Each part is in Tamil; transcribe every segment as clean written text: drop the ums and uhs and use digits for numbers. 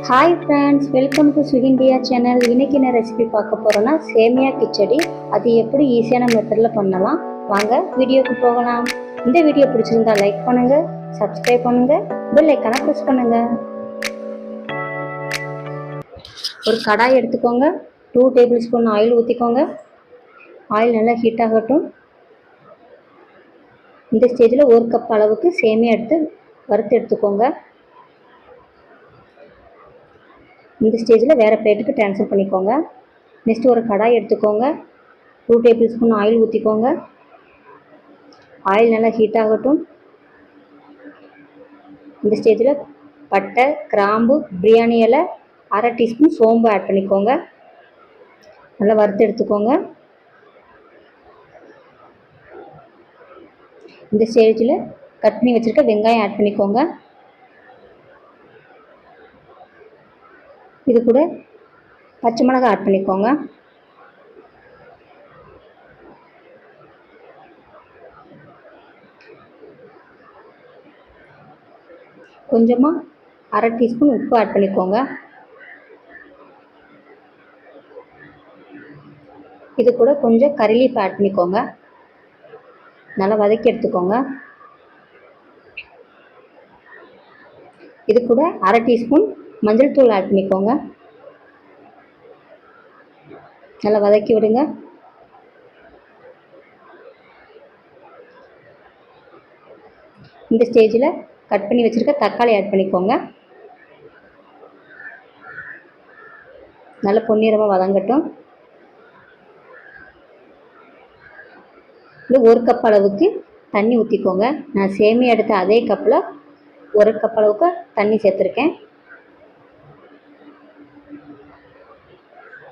ஹாய் ஃப்ரெண்ட்ஸ், வெல்கம் டு சுகிண்டியா சேனல். இன்றைக்கி என்ன ரெசிபி பார்க்க போகிறோன்னா சேமியா கிச்சடி. அது எப்படி ஈஸியான மெத்தடில் பண்ணலாம், வாங்க வீடியோக்கு போகலாம். இந்த வீடியோ பிடிச்சிருந்தா லைக் பண்ணுங்கள், சப்ஸ்கிரைப் பண்ணுங்கள், பெல் ஐக்கானை ப்ரெஸ் பண்ணுங்கள். ஒரு கடாய் எடுத்துக்கோங்க, 2 டேபிள் ஸ்பூன் ஆயில் ஊற்றிக்கோங்க. ஆயில் நல்லா ஹீட் ஆகட்டும். இந்த ஸ்டேஜில் 1 கப் அளவுக்கு சேமியா எடுத்து வறுத்து எடுத்துக்கோங்க. இந்த ஸ்டேஜில் வேறு பிளேட்டுக்கு ட்ரான்ஸ்ஃபர் பண்ணிக்கோங்க. நெக்ஸ்ட்டு ஒரு கடாய் எடுத்துக்கோங்க, 2 டேபிள் ஸ்பூன் ஆயில் ஊற்றிக்கோங்க. ஆயில் நல்லா ஹீட் ஆகட்டும். இந்த ஸ்டேஜில் பட்டை, கிராம்பு, பிரியாணி இலை, 1/2 டீஸ்பூன் சோம்பு ஆட் பண்ணிக்கோங்க. நல்லா வறுத்து எடுத்துக்கோங்க. இந்த ஸ்டேஜில் கட் பண்ணி வச்சுருக்க வெங்காயம் ஆட் பண்ணிக்கோங்க. இது கூட பச்சை மிளகாய் ஆட் பண்ணிக்கோங்க. கொஞ்சமாக 1/2 டீஸ்பூன் உப்பு ஆட் பண்ணிக்கோங்க. இது கூட கொஞ்சம் கறி லீஃப் ஆட் பண்ணிக்கோங்க. நல்லா வதக்கி எடுத்துக்கோங்க. இது கூட 1/2 டீஸ்பூன் மஞ்சள் தூள் ஆட் பண்ணிக்கோங்க. நல்லா வதக்கி விடுங்க. இந்த ஸ்டேஜில் கட் பண்ணி வச்சுருக்க தக்காளி ஆட் பண்ணிக்கோங்க. நல்லா பொன்னிறமாக வதங்கட்டும். இது 1 கப் அளவுக்கு தண்ணி ஊற்றிக்கோங்க. நான் சேமியா எடுத்த அதே கப்பில் 1 கப் அளவுக்கு தண்ணி சேர்த்துருக்கேன்.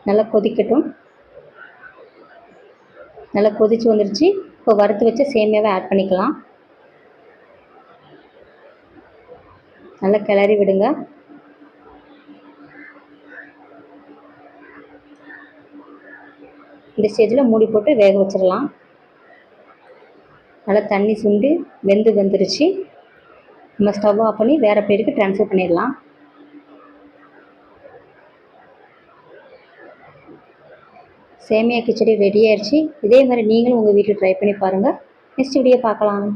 நல்லா கொதிக்கட்டும். நல்லா கொதிச்சு வந்துருச்சு. இப்போ வறுத்து வச்ச சேமியாவை ஆட் பண்ணிக்கலாம். நல்லா கிளறி விடுங்க. இந்த ஸ்டேஜில் மூடி போட்டு வேக வச்சிடலாம். நல்லா தண்ணி சுண்டி வெந்துருச்சு. நம்ம ஸ்டவ் ஆஃப் பண்ணி வேறு பிளேட்டுக்கு ட்ரான்ஸ்ஃபர் பண்ணிடலாம். சேமியா கிச்சடி ரெடி ஆயிடுச்சு. இதே மாதிரி நீங்களும் உங்கள் வீட்டில் ட்ரை பண்ணி பாருங்கள். நெக்ஸ்ட் வீடியோ பார்க்கலாம்.